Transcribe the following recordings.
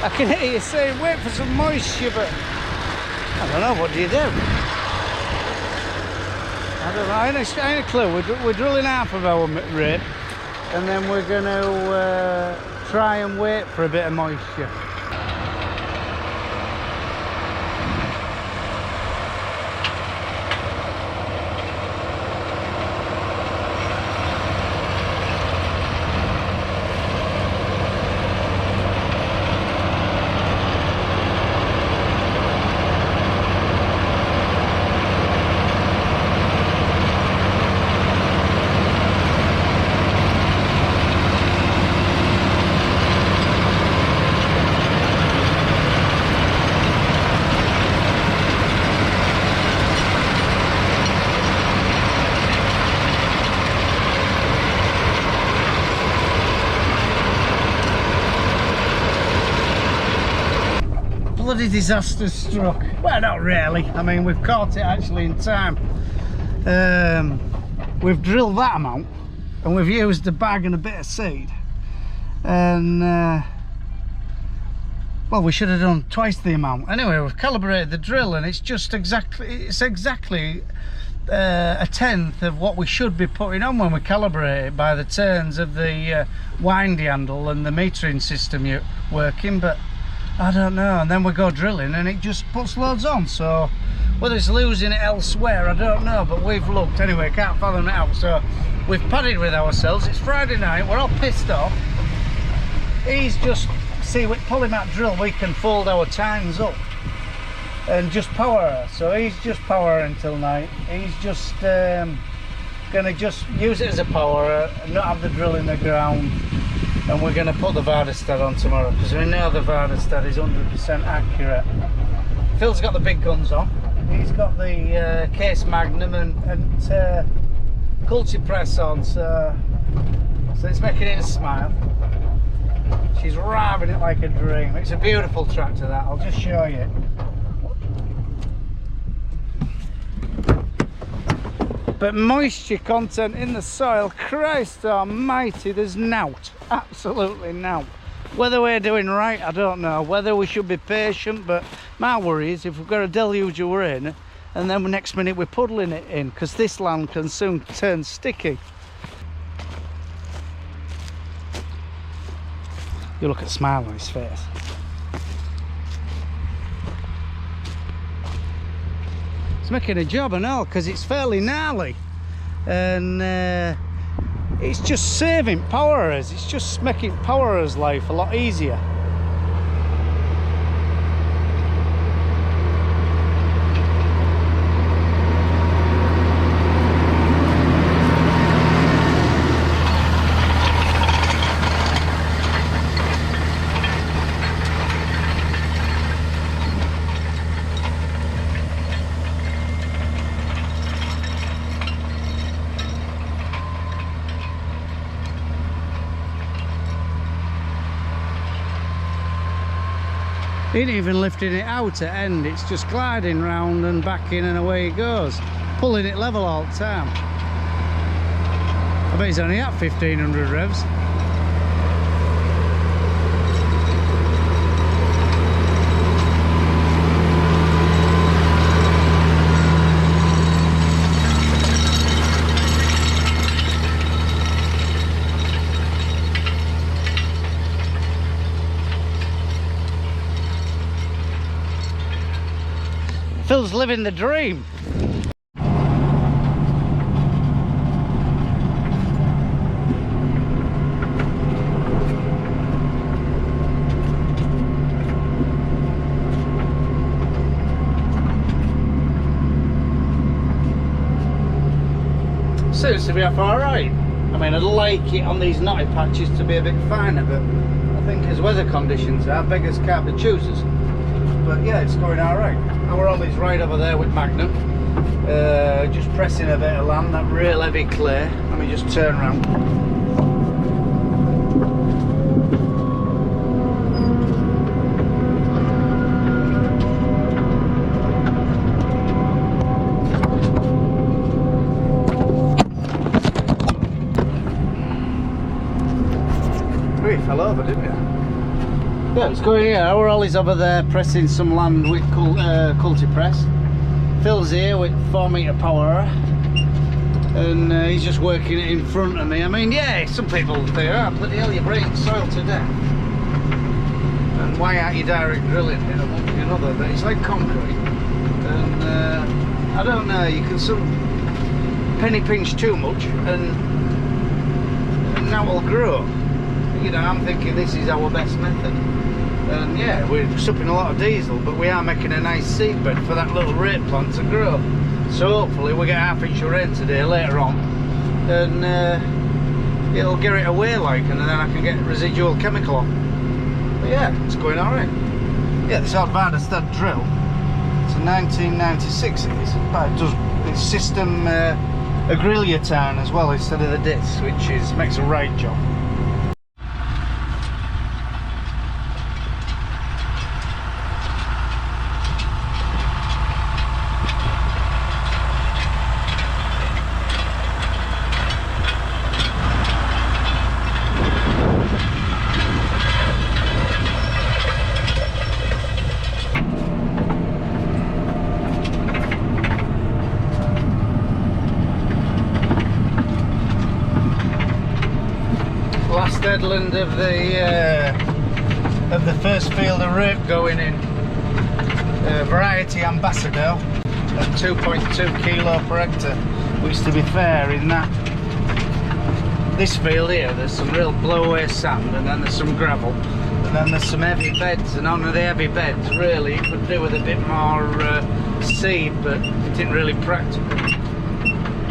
I can hear you saying wait for some moisture, but I don't know, what do you do? I don't know, I ain't a clue. We're drilling half of our rip, and then we're going to try and wait for a bit of moisture. Bloody disaster struck. Well, not really. I mean, we've caught it actually in time. We've drilled that amount and we've used a bag and a bit of seed, and well, we should have done twice the amount. Anyway, we've calibrated the drill and it's exactly a tenth of what we should be putting on when we calibrate it by the turns of the windy handle and the metering system working, but I don't know. And then we go drilling and it just puts loads on, so whether it's losing it elsewhere, I don't know, but we've looked anyway, can't fathom it out. So we've padded with ourselves. It's Friday night, we're all pissed off. He's just, see, with pulling that drill we can fold our tines up and just power her. So he's just power until night. He's just gonna just use it as a power and not have the drill in the ground. And we're going to put the Vardestad on tomorrow because we know the Vardestad is 100% accurate. Phil's got the big guns on. He's got the case magnum and culture press on, so it's making him smile. She's raving it like a dream. It's a beautiful tractor, that. I'll just show you. But moisture content in the soil, Christ almighty, there's nought, absolutely nought. Whether we're doing right, I don't know. Whether we should be patient, but my worry is if we've got a deluge of rain and then the next minute we're puddling it in, because this land can soon turn sticky. You look at the smile on his face. It's making a job and all, because it's fairly gnarly, and it's just saving powerers. It's just making powerers' life a lot easier. It ain't even lifting it out at end, it's just gliding round and back in and away it goes, pulling it level all the time. I bet he's only at 1500 revs. Phil's living the dream. Seems to be off alright. I mean, I'd like it on these knotty patches to be a bit finer, but I think as weather conditions are, beggars can't be choosers. But yeah, it's going alright. Our ollie's right over there with Magnum, just pressing a bit of land, that real heavy clay. Let me just turn around. You fell over, didn't you? Yeah, it's going here. Our Ollie's over there pressing some land with culti press. Phil's here with 4 metre power, and he's just working it in front of me. I mean, yeah, some people think, oh, bloody hell, you're breaking soil to death. And why aren't you direct drilling it and one thing another? But it's like concrete, and I don't know, you can sort of penny pinch too much, and now it'll grow. You know, I'm thinking this is our best method. And yeah, we're supping a lot of diesel, but we are making a nice seedbed for that little rape plant to grow. So hopefully we get half-inch of rain today later on, and it'll get it away like, and then I can get residual chemical on. But yeah, it's going alright. Yeah, this Hardvarda stud drill, it's a 1996 it is, but it does its system a grille turn as well instead of the disc, which makes a right job. Last headland of the first field of rape going in, variety Ambassador at 2.2 kilo per hectare, which to be fair in this field here there's some real blow away sand, and then there's some gravel, and then there's some heavy beds, and on the heavy beds really it could do with a bit more seed, but it isn't really practical.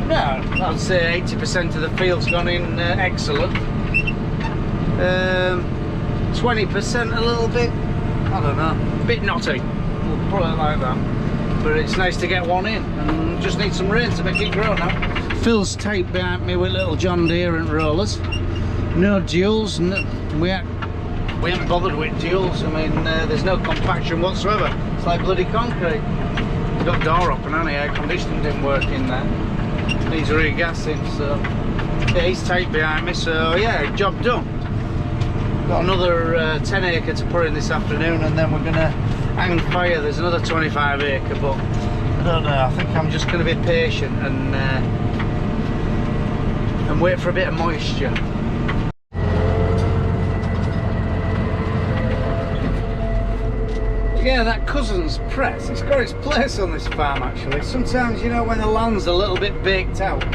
No, I'd say 80% of the field's gone in excellent. 20% a little bit, I don't know, a bit knotty, we'll put it like that. But it's nice to get one in, and just need some rain to make it grow now. Phil's taped behind me with little John Deere and rollers. No duals, we haven't bothered with duals. I mean, there's no compaction whatsoever. It's like bloody concrete. It's got door open, and the air conditioning didn't work in there. Needs regassing, so yeah, he's taped behind me, so yeah, job done. Got another 10 acre to put in this afternoon, and then we're going to hang fire. There's another 25 acre, but I don't know, I think I'm just going to be patient and wait for a bit of moisture. Yeah, that Cousins press, it's got its place on this farm actually. Sometimes, you know, when the land's a little bit baked out,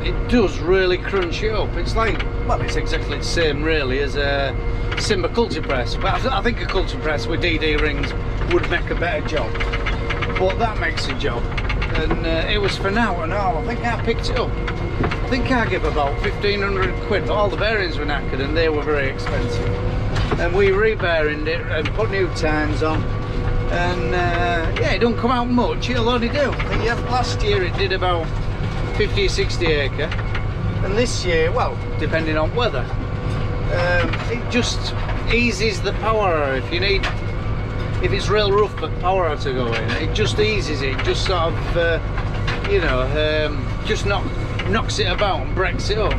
it does really crunch it up. It's like, well, it's exactly the same really as a Simba culti press, but I think a culti press with DD rings would make a better job. But that makes a job, and it was for now and all. I think I picked it up. I think I gave about 1,500 quid, but all the bearings were knackered and they were very expensive. And we re-bearinged it and put new tines on, and yeah, it don't come out much. It'll only do, I think last year it did about 50 or 60 acre, and this year, well, depending on weather, it just eases the power. If it's real rough for power to go in, it just eases it, just sort of you know, just knocks it about and breaks it up.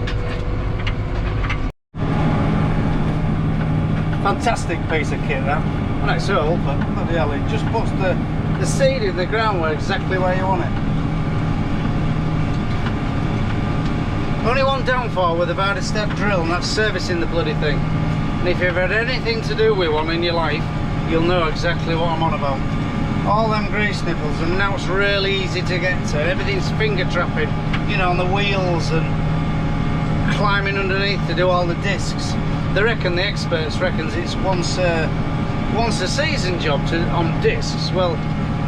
Fantastic piece of kit that. Well, it's old, but bloody hell, it just puts the seed in the ground exactly where you want it. Only one downfall with a Varda step drill, and that's servicing the bloody thing. And if you've had anything to do with one in your life, you'll know exactly what I'm on about. All them grease nipples, and now it's really easy to get to. Everything's finger trapping, you know, on the wheels and climbing underneath to do all the discs. They reckon, the experts reckons it's once a season job on discs. Well,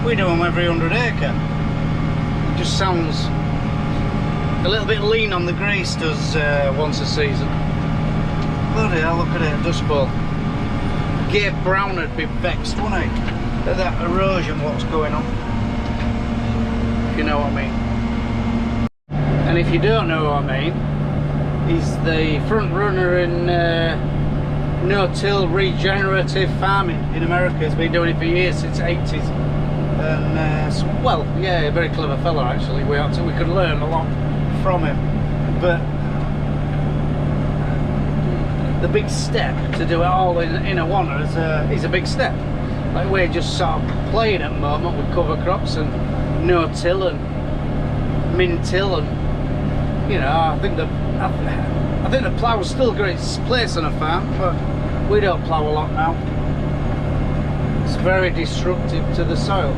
we do them every 100 acre. It just sounds a little bit lean on the grease, does once a season. Bloody hell, look at it, dust bowl. Gabe Brown would be vexed, wouldn't he, at that erosion what's going on, if you know what I mean. And if you don't know what I mean, he's the front runner in no-till regenerative farming in America. He's been doing it for years, since the 80s. And so, well, yeah, a very clever fella actually. We could learn a lot from him. But the big step to do it all in a one is a big step. Like we're just sort of playing at the moment with cover crops and no till and min till, and you know, I think the plough's still got its place on a farm, but we don't plough a lot now. It's very destructive to the soil.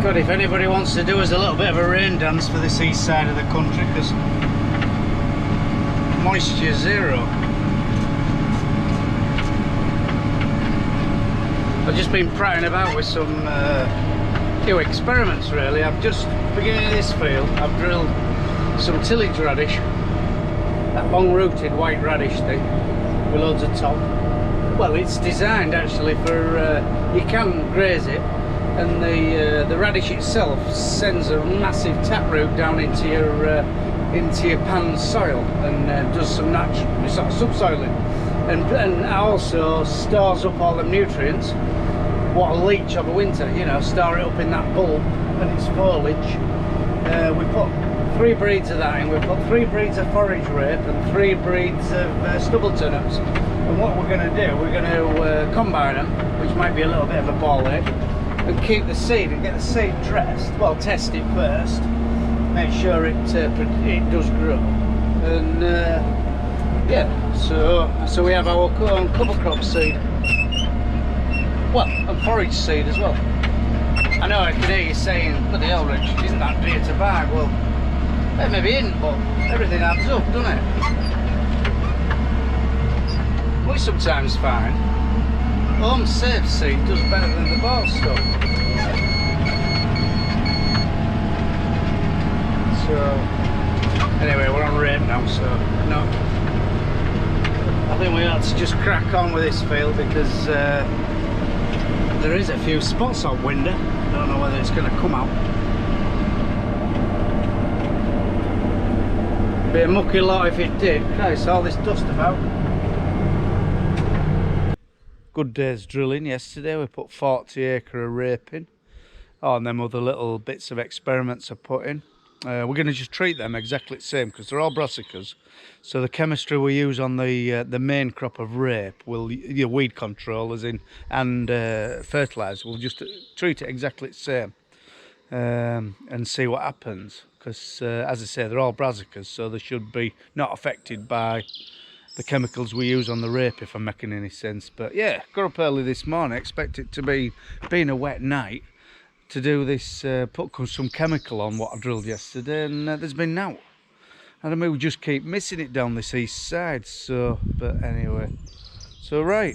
God, if anybody wants to do us a little bit of a rain dance for this east side of the country, because moisture zero. I've just been prattling about with some few experiments really. I've just, beginning of this field, I've drilled some tillage radish, that long rooted white radish thing with loads of top. Well, it's designed actually for, you can graze it, and the radish itself sends a massive taproot down into your pan soil and does some natural sort of subsoiling, and also stores up all the nutrients what will leach over winter, you know, store it up in that bulb and its foliage. We put 3 breeds of that in. We put 3 breeds of forage rape and 3 breeds of stubble turnips. And what we're going to do, we're going to combine them, which might be a little bit of a ball ache, and keep the seed and get the seed dressed. Well, test it first, make sure it does grow, and yeah. So we have our own cover crop seed. Well, and forage seed as well. I know I can hear you saying, bloody hell, Rich, isn't that dear to buy? Well, it maybe isn't, but everything adds up, doesn't it? We sometimes find home safe seed does better than the bought stuff. So, anyway, we're on rape now, so no. I think we ought to just crack on with this field because there is a few spots on window. I don't know whether it's going to come out. Be a mucky lot if it did. Christ, all this dust about. Good day's drilling yesterday. We put 40 acre of rape in. Oh, and them other little bits of experiments I put in. We're going to just treat them exactly the same because they're all brassicas. So the chemistry we use on the main crop of rape will, weed control as in, and fertiliser, we'll just treat it exactly the same and see what happens. Because as I say, they're all brassicas, so they should be not affected by the chemicals we use on the rape, if I'm making any sense. But yeah, got up early this morning, expect it to be, being a wet night, to do this, put some chemical on what I drilled yesterday, and there's been now. And I mean, we just keep missing it down this east side, so, but anyway. So right,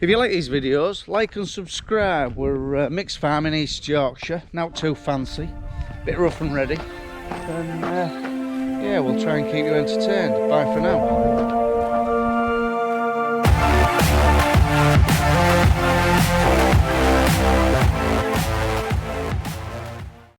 if you like these videos, like and subscribe. We're mixed farm in East Yorkshire, not too fancy, bit rough and ready. And yeah, we'll try and keep you entertained. Bye for now.